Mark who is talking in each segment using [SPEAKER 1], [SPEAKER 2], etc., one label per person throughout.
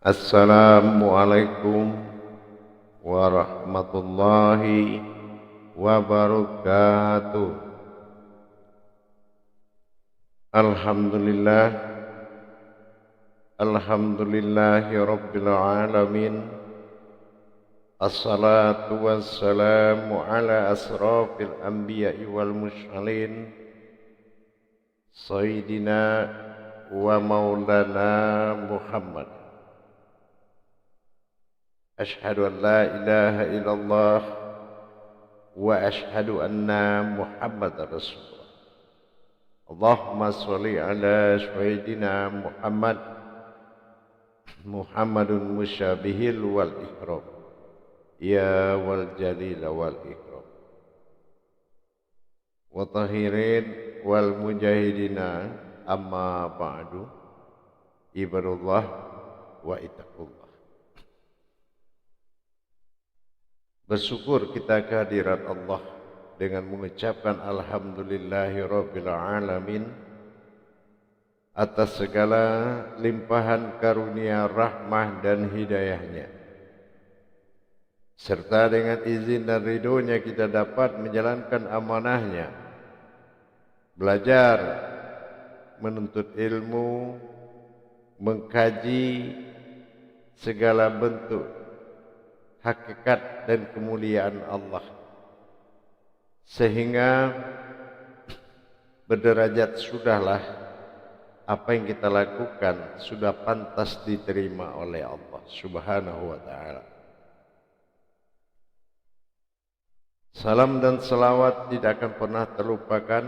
[SPEAKER 1] Assalamualaikum warahmatullahi wabarakatuh. Alhamdulillah, alhamdulillahi rabbil alamin. Assalatu wassalamu ala asrafil anbiya'i wal mursalin, sayyidina wa maulana Muhammad. Ashhadu an la ilaha illallah wa ashhadu anna Muhammadar Rasulullah. Allahumma sholli ala sayyidina Muhammad, Muhammadun musyabihil wal ikram, ya wal jalil wal ikram, wa tahirin wal mujahidina, amma ba'du. Ibadullah wa ittaqullah. Bersyukur kita kehadirat Allah dengan mengucapkan alhamdulillahi rabbil alamin atas segala limpahan karunia, rahmah dan hidayahnya, serta dengan izin dan ridhonya kita dapat menjalankan amanahnya, belajar, menuntut ilmu, mengkaji segala bentuk hakikat dan kemuliaan Allah, sehingga berderajat sudahlah apa yang kita lakukan sudah pantas diterima oleh Allah Subhanahu wa ta'ala. Salam dan salawat tidak akan pernah terlupakan.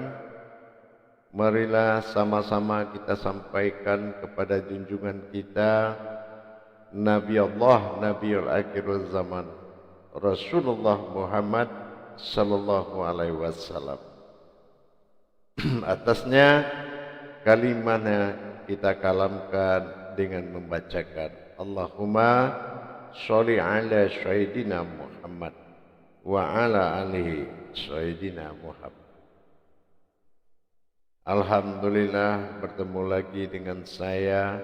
[SPEAKER 1] Marilah sama-sama kita sampaikan kepada junjungan kita, Nabi Allah, Nabiul Akhirul Zaman, Rasulullah Muhammad sallallahu alaihi wasallam. Atasnya kalimatnya kita kalamkan dengan membacakan Allahumma sholli ala sayyidina Muhammad wa ala alihi sayyidina Muhammad. Alhamdulillah, bertemu lagi dengan saya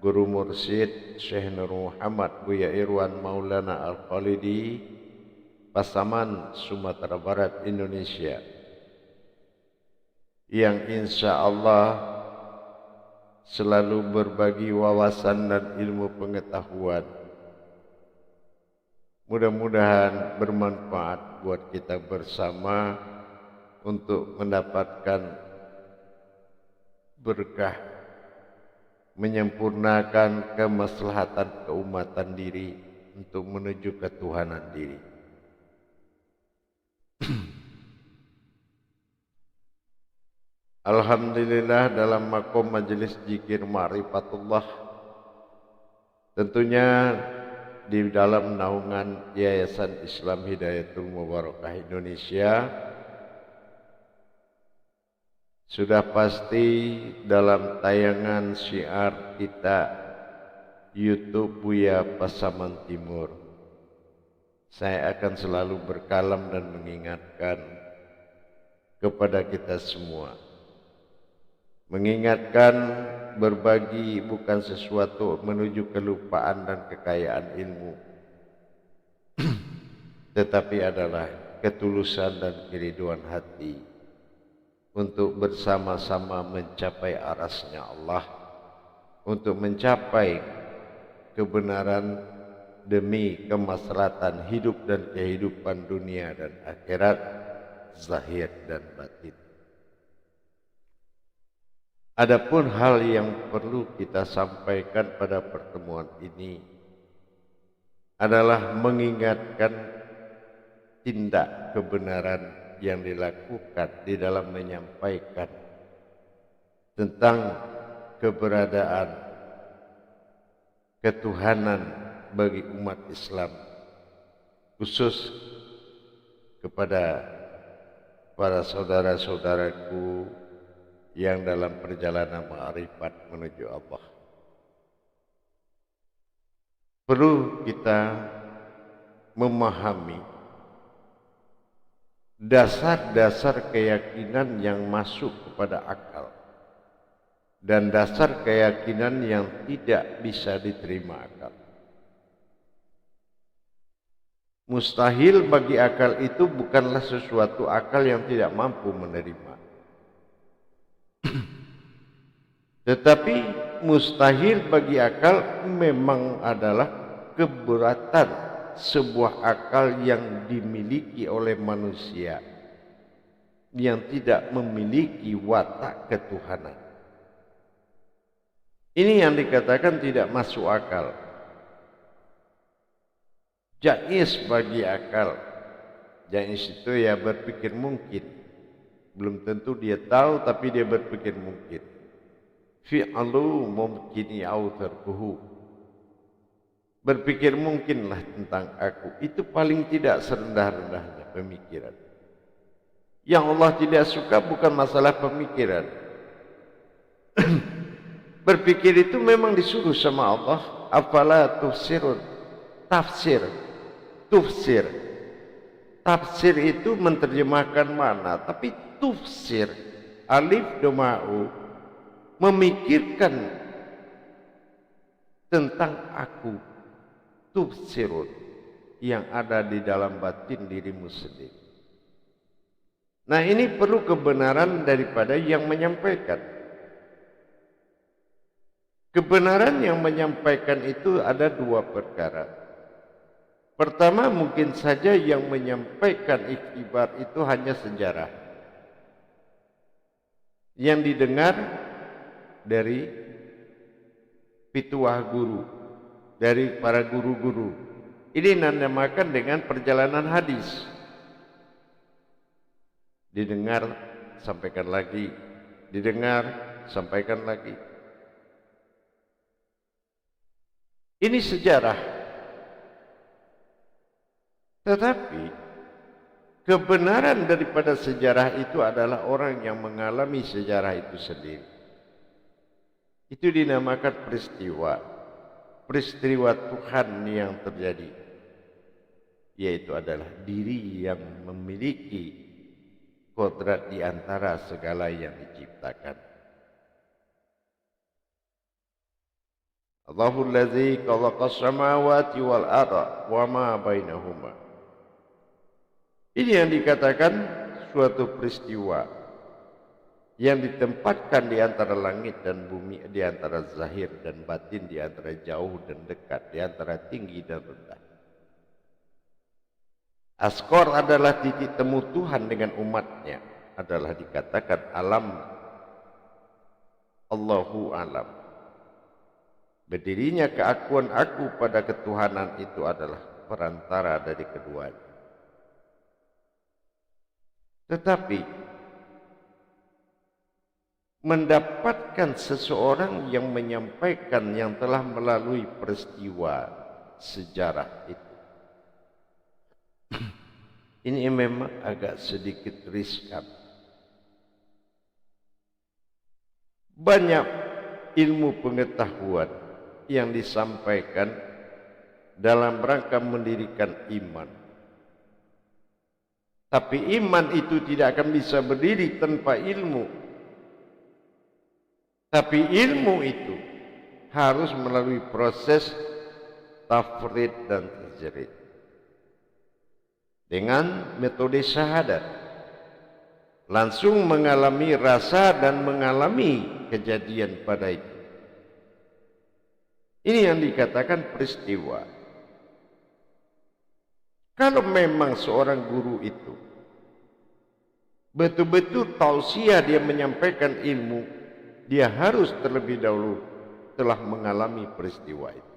[SPEAKER 1] Guru Mursyid Syekh Nur Muhammad Buya Irwan Maulana Al-Khalidi, Pasaman, Sumatera Barat, Indonesia, yang insya Allah selalu berbagi wawasan dan ilmu pengetahuan. Mudah-mudahan bermanfaat buat kita bersama untuk mendapatkan berkah, menyempurnakan kemaslahatan keumatan diri untuk menuju ketuhanan diri. Alhamdulillah, dalam makom majelis zikir ma'rifatullah, tentunya di dalam naungan Yayasan Islam Hidayatul Mubarakah Indonesia, sudah pasti dalam tayangan syiar kita YouTube Buya Pasaman Timur, saya akan selalu berkalam dan mengingatkan kepada kita semua. Mengingatkan berbagi bukan sesuatu menuju kelupaan dan kekayaan ilmu, tetapi adalah ketulusan dan keriduan hati untuk bersama-sama mencapai arasnya Allah, untuk mencapai kebenaran demi kemaslahatan hidup dan kehidupan dunia dan akhirat, zahir dan batin. Adapun hal yang perlu kita sampaikan pada pertemuan ini adalah mengingatkan tindak kebenaran yang dilakukan di dalam menyampaikan tentang keberadaan ketuhanan bagi umat Islam, khusus kepada para saudara-saudaraku yang dalam perjalanan ma'rifat menuju Allah. Perlu kita memahami dasar-dasar keyakinan yang masuk kepada akal, dan dasar keyakinan yang tidak bisa diterima akal. Mustahil bagi akal itu bukanlah sesuatu akal yang tidak mampu menerima. Tetapi mustahil bagi akal memang adalah keberatan sebuah akal yang dimiliki oleh manusia yang tidak memiliki watak ketuhanan. Ini yang dikatakan tidak masuk akal. Jaiz bagi akal. Jaiz itu ya berpikir mungkin. Belum tentu dia tahu tapi dia berpikir mungkin. Fi'alu mumkini au tarkuhu. Berpikir mungkinlah tentang aku. Itu paling tidak serendah-rendahnya pemikiran. Yang Allah tidak suka bukan masalah pemikiran. Berpikir itu memang disuruh sama Allah. Afala tufsirun. Tafsir. Tufsir. Tafsir itu menerjemahkan mana. Tapi tufsir. Alif doma'u. Memikirkan tentang aku. Tufsirun. Yang ada di dalam batin dirimu sendiri. Nah ini perlu kebenaran daripada yang menyampaikan. Kebenaran yang menyampaikan itu ada dua perkara. Pertama, mungkin saja yang menyampaikan ikhtibar itu hanya sejarah yang didengar dari pituah guru, dari para guru-guru. Ini dinamakan dengan perjalanan hadis. Didengar, sampaikan lagi. Didengar, sampaikan lagi. Ini sejarah. Tetapi kebenaran daripada sejarah itu adalah orang yang mengalami sejarah itu sendiri. Itu dinamakan peristiwa. Peristiwa Tuhan yang terjadi. Yaitu adalah diri yang memiliki kodrat di antara segala yang diciptakan. Allahul ladzi khalaqas samawati wal arda wa ma bainahuma. Ini yang dikatakan suatu peristiwa yang ditempatkan di antara langit dan bumi, di antara zahir dan batin, di antara jauh dan dekat, di antara tinggi dan rendah. Askor adalah titik temu Tuhan dengan umatnya, adalah dikatakan alam. Allahu alam. Berdirinya keakuan aku pada ketuhanan itu adalah perantara dari keduanya. Tetapi mendapatkan seseorang yang menyampaikan yang telah melalui peristiwa sejarah itu, ini memang agak sedikit riskan. Banyak ilmu pengetahuan yang disampaikan dalam rangka mendirikan iman. Tapi iman itu tidak akan bisa berdiri tanpa ilmu. Tapi ilmu itu harus melalui proses tafrid dan tajrid. Dengan metode syahadat. Langsung mengalami rasa dan mengalami kejadian pada itu. Ini yang dikatakan peristiwa. Kalau memang seorang guru itu betul-betul tausiah dia menyampaikan ilmu, dia harus terlebih dahulu telah mengalami peristiwa itu.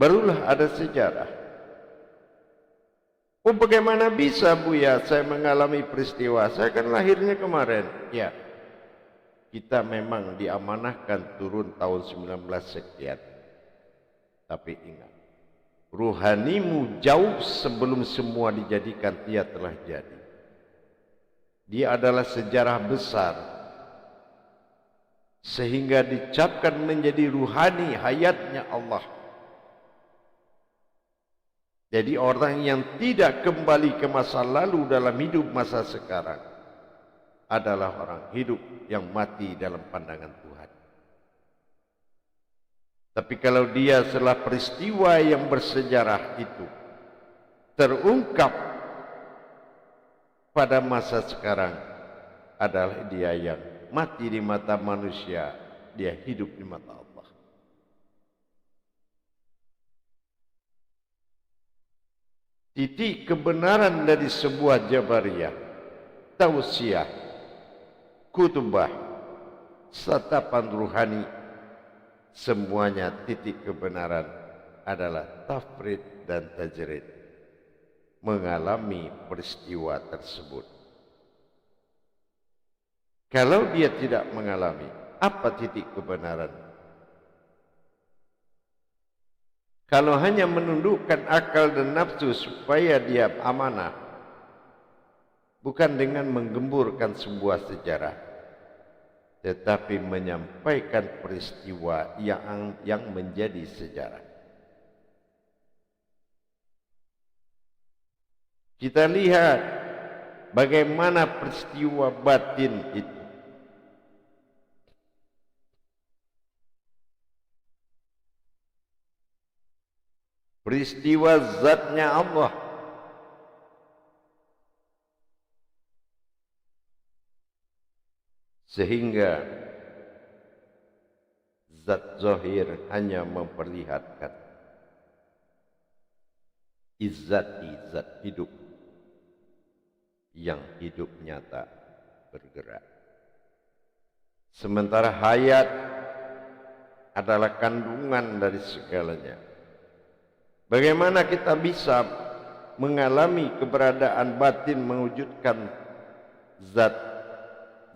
[SPEAKER 1] Barulah ada sejarah. Oh bagaimana bisa Buya saya mengalami peristiwa? Saya kan lahirnya kemarin. Ya. Kita memang diamanahkan turun tahun 19 sekian. Tapi ingat, ruhanimu jauh sebelum semua dijadikan dia telah jadi. Dia adalah sejarah besar. Sehingga dicapkan menjadi ruhani hayatnya Allah. Jadi orang yang tidak kembali ke masa lalu dalam hidup masa sekarang. adalah orang hidup yang mati dalam pandangan Tuhan. Tapi kalau dia setelah peristiwa yang bersejarah itu terungkap pada masa sekarang, adalah dia yang mati di mata manusia, dia hidup di mata Allah. Titik kebenaran dari sebuah jabariyah, tausiah, kutubah, satapan ruhani, semuanya titik kebenaran adalah tafrid dan tajrid, mengalami peristiwa tersebut. Kalau dia tidak mengalami, apa titik kebenaran? Kalau hanya menundukkan akal dan nafsu supaya dia amanah, bukan dengan menggemburkan sebuah sejarah, tetapi menyampaikan peristiwa yang menjadi sejarah. Kita lihat bagaimana peristiwa batin itu. Peristiwa zatnya Allah. Sehingga zat zahir hanya memperlihatkan izzati, zat hidup yang hidup nyata bergerak. Sementara hayat adalah kandungan dari segalanya. Bagaimana kita bisa mengalami keberadaan batin mewujudkan zat,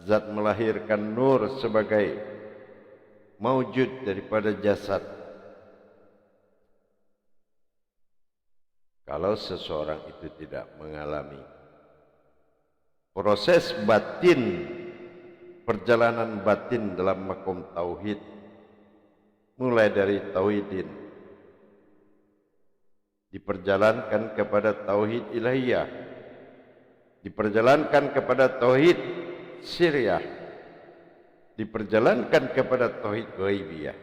[SPEAKER 1] zat melahirkan nur sebagai maujud daripada jasad? Kalau seseorang itu tidak mengalami proses batin, perjalanan batin dalam makom tauhid, mulai dari tauhidin, diperjalankan kepada tauhid ilahiyah, diperjalankan kepada tauhid siriyah, diperjalankan kepada tauhid ghaibiyah,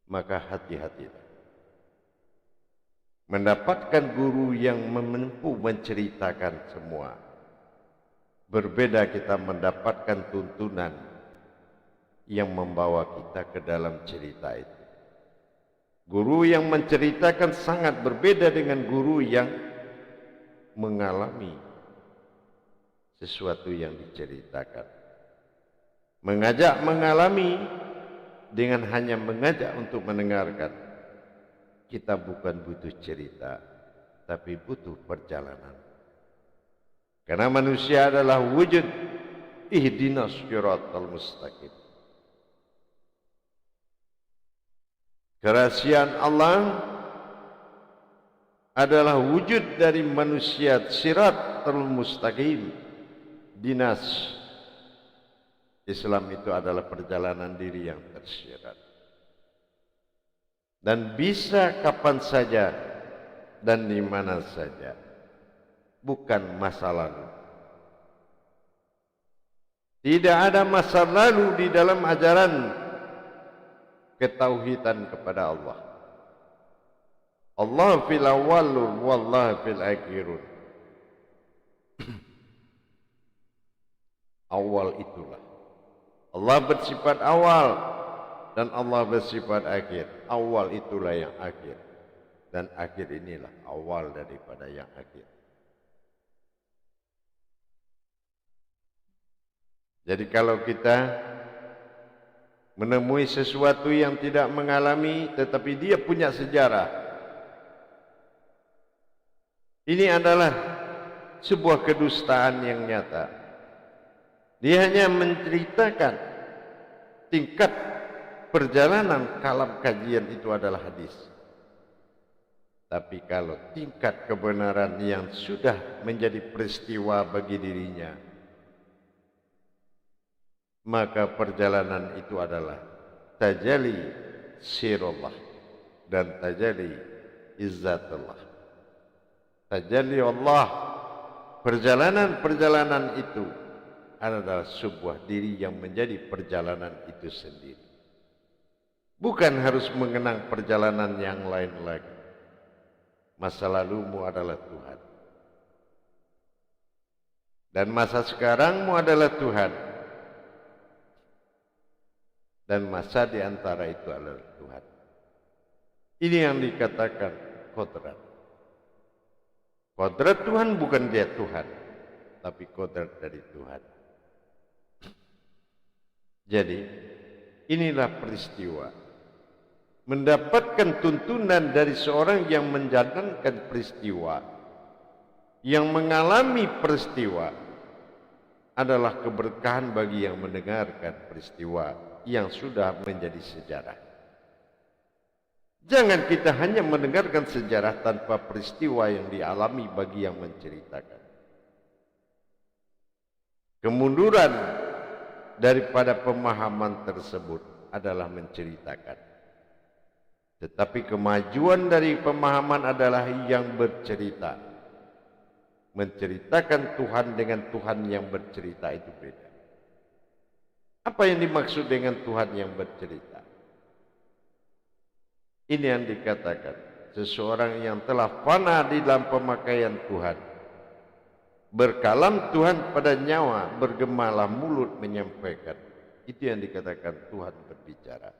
[SPEAKER 1] maka hati-hati. Mendapatkan guru yang menempuh menceritakan semua. Berbeda kita mendapatkan tuntunan yang membawa kita ke dalam cerita itu. Guru yang menceritakan sangat berbeda dengan guru yang mengalami sesuatu yang diceritakan. Mengajak mengalami dengan hanya mengajak untuk mendengarkan. Kita bukan butuh cerita, tapi butuh perjalanan. Karena manusia adalah wujud ihdinas siratal mustaqim. Kerahasiaan Allah adalah wujud dari manusia siratal mustaqim. Dinas Islam itu adalah perjalanan diri yang tersirat. Dan bisa kapan saja dan di mana saja. Bukan masa lalu. Tidak ada masa lalu di dalam ajaran ketauhidan kepada Allah. Allah fil awwalun wallahu fil akhirun. Awal itulah. Allah bersifat awal dan Allah bersifat akhir. Awal itulah yang akhir. Dan akhir inilah awal daripada yang akhir. Jadi kalau kita menemui sesuatu yang tidak mengalami tetapi dia punya sejarah, ini adalah sebuah kedustaan yang nyata. Dia hanya menceritakan tingkat perjalanan kalam kajian itu adalah hadis. Tapi kalau tingkat kebenaran yang sudah menjadi peristiwa bagi dirinya, maka perjalanan itu adalah tajalli sirullah dan tajalli izzatullah. Tajalli Allah perjalanan-perjalanan itu adalah sebuah diri yang menjadi perjalanan itu sendiri. Bukan harus mengenang perjalanan yang lain lagi. Masa lalumu adalah Tuhan. Dan masa sekarangmu adalah Tuhan. Dan masa di antara itu adalah Tuhan. Ini yang dikatakan kodrat. Kodrat Tuhan bukan dia Tuhan, tapi kodrat dari Tuhan. Jadi, inilah peristiwa. Mendapatkan tuntunan dari seorang yang menjalankan peristiwa, yang mengalami peristiwa, adalah keberkahan bagi yang mendengarkan peristiwa yang sudah menjadi sejarah. Jangan kita hanya mendengarkan sejarah tanpa peristiwa yang dialami bagi yang menceritakan. Kemunduran daripada pemahaman tersebut adalah menceritakan. Tetapi kemajuan dari pemahaman adalah yang bercerita. Menceritakan Tuhan dengan Tuhan yang bercerita itu beda. Apa yang dimaksud dengan Tuhan yang bercerita? Ini yang dikatakan seseorang yang telah fana di dalam pemakaian Tuhan. Berkalam Tuhan pada nyawa, bergemalah mulut menyampaikan. Itu yang dikatakan Tuhan berbicara.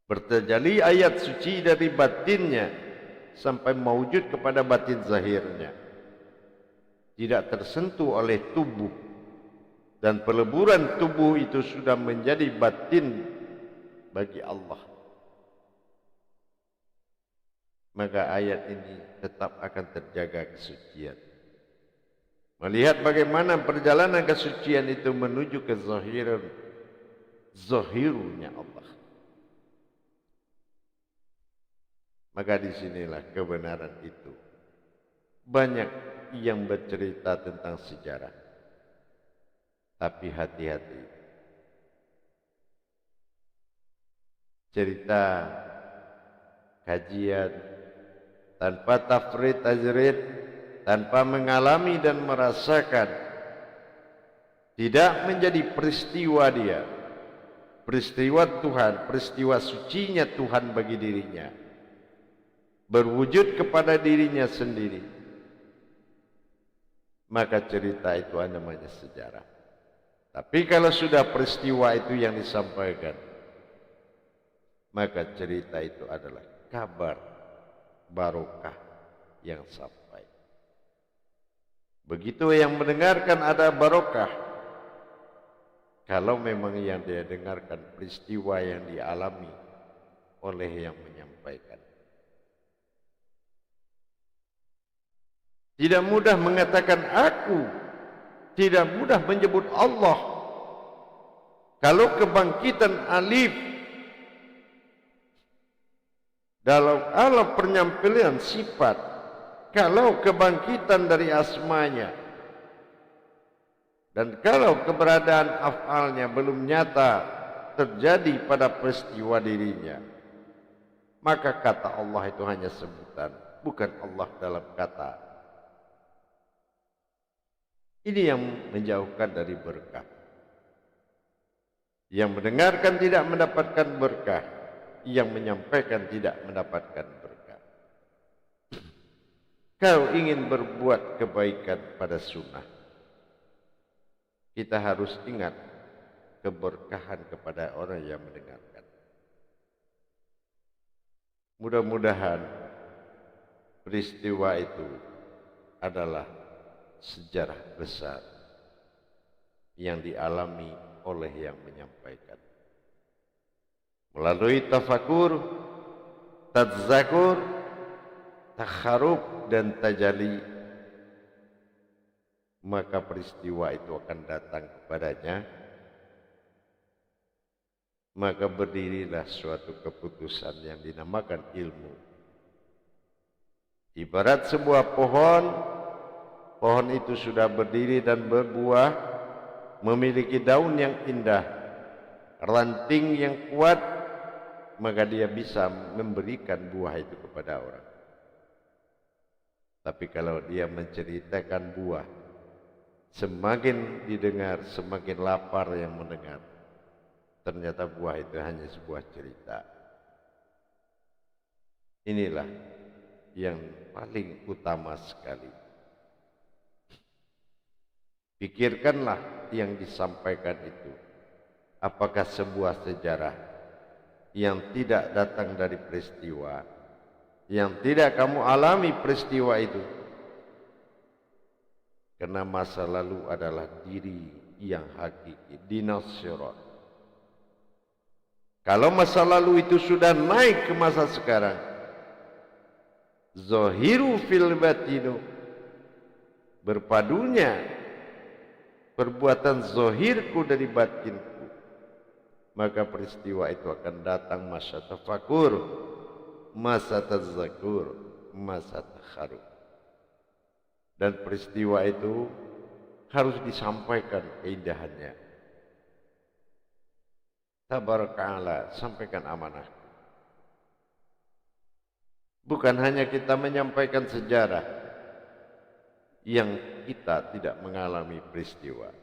[SPEAKER 1] Berterjali ayat suci dari batinnya sampai mewujud kepada batin zahirnya. Tidak tersentuh oleh tubuh. Dan peleburan tubuh itu sudah menjadi batin bagi Allah. Maka ayat ini tetap akan terjaga kesucian. Melihat bagaimana perjalanan kesucian itu menuju ke zahirnya Allah. Maka disinilah kebenaran itu. Banyak yang bercerita tentang sejarah. Tapi hati-hati. Cerita, kajian, tanpa tafrid tajrid, tanpa mengalami dan merasakan, tidak menjadi peristiwa dia. Peristiwa Tuhan, peristiwa sucinya Tuhan bagi dirinya. Berwujud kepada dirinya sendiri, maka cerita itu namanya sejarah. Tapi kalau sudah peristiwa itu yang disampaikan, maka cerita itu adalah kabar barokah yang sampai. Begitu yang mendengarkan ada barokah, kalau memang yang dia dengarkan peristiwa yang dialami oleh yang menyampaikan. Tidak mudah mengatakan aku, tidak mudah menyebut Allah. Kalau kebangkitan alif dalam alam penyampaian sifat, kalau kebangkitan dari asmanya, dan kalau keberadaan af'alnya belum nyata terjadi pada peristiwa dirinya, maka kata Allah itu hanya sebutan, bukan Allah dalam kata. Ini yang menjauhkan dari berkah. Yang mendengarkan tidak mendapatkan berkah, yang menyampaikan tidak mendapatkan berkah. Kau ingin berbuat kebaikan pada sunnah, kita harus ingat keberkahan kepada orang yang mendengarkan. Mudah-mudahan peristiwa itu adalah sejarah besar yang dialami oleh yang menyampaikan. Melalui tafakur, tadzakur, takharub dan tajalli, maka peristiwa itu akan datang kepadanya. Maka berdirilah suatu keputusan yang dinamakan ilmu. Ibarat sebuah pohon, pohon itu sudah berdiri dan berbuah, memiliki daun yang indah, ranting yang kuat, maka dia bisa memberikan buah itu kepada orang. Tapi kalau dia menceritakan buah, semakin didengar, semakin lapar yang mendengar. Ternyata buah itu hanya sebuah cerita. Inilah yang paling utama sekali. Pikirkanlah yang disampaikan itu. Apakah sebuah sejarah yang tidak datang dari peristiwa, yang tidak kamu alami peristiwa itu? Karena masa lalu adalah diri yang hakiki, dinosaurus. Kalau masa lalu itu sudah naik ke masa sekarang, zahiru fil batinu, berpadunya perbuatan zahirku dari batinku, maka peristiwa itu akan datang masa tafakur, masa tazakur, masa takharu. Dan peristiwa itu harus disampaikan keindahannya. Tabarakallah, sampaikan amanah. Bukan hanya kita menyampaikan sejarah yang kita tidak mengalami peristiwa.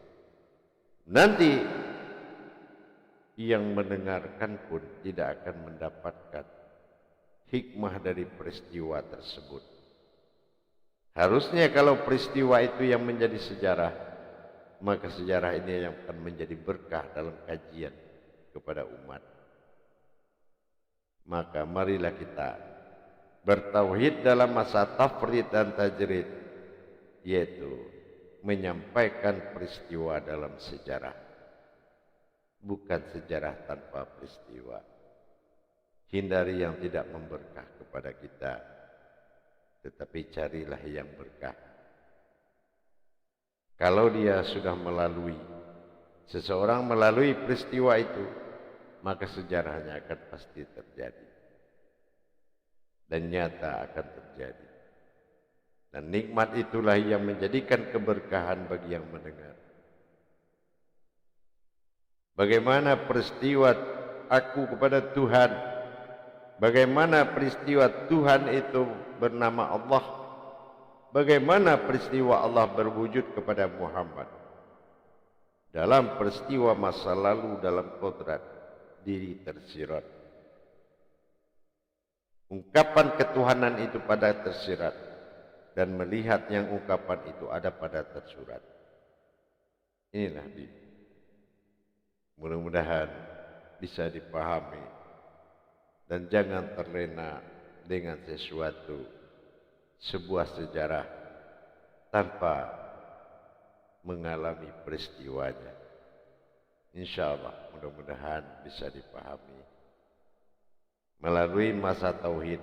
[SPEAKER 1] Nanti yang mendengarkan pun tidak akan mendapatkan hikmah dari peristiwa tersebut. Harusnya kalau peristiwa itu yang menjadi sejarah, maka sejarah ini yang akan menjadi berkah dalam kajian kepada umat. Maka marilah kita bertauhid dalam masa tafrid dan tajrid, yaitu menyampaikan peristiwa dalam sejarah, bukan sejarah tanpa peristiwa. Hindari yang tidak memberkah kepada kita, tetapi carilah yang berkah. Kalau dia sudah melalui, seseorang melalui peristiwa itu, maka sejarahnya akan pasti terjadi dan nyata akan terjadi. Dan nikmat itulah yang menjadikan keberkahan bagi yang mendengar. Bagaimana peristiwa aku kepada Tuhan, bagaimana peristiwa Tuhan itu bernama Allah, bagaimana peristiwa Allah berwujud kepada Muhammad. Dalam peristiwa masa lalu, dalam kodrat diri tersirat, ungkapan ketuhanan itu pada tersirat, dan melihat yang ungkapan itu ada pada tersurat. Inilah diri. Mudah-mudahan bisa dipahami dan jangan terlena dengan sesuatu, sebuah sejarah tanpa mengalami peristiwanya. InsyaAllah mudah-mudahan bisa dipahami. Melalui masa tauhid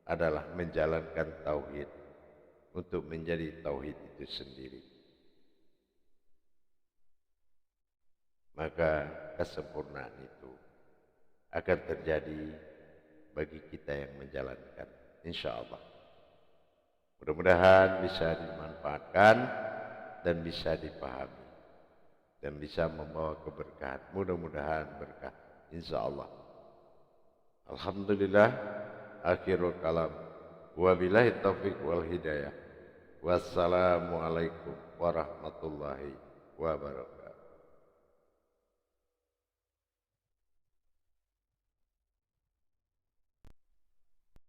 [SPEAKER 1] adalah menjalankan tauhid untuk menjadi tauhid itu sendiri. Maka kesempurnaan itu akan terjadi bagi kita yang menjalankan, insyaallah. Mudah-mudahan bisa dimanfaatkan dan bisa dipahami dan bisa membawa keberkahan. Mudah-mudahan berkah, insyaallah. Alhamdulillah, akhirul kalam. Wabillahi taufiq wal hidayah. Wassalamualaikum warahmatullahi wabarakatuh.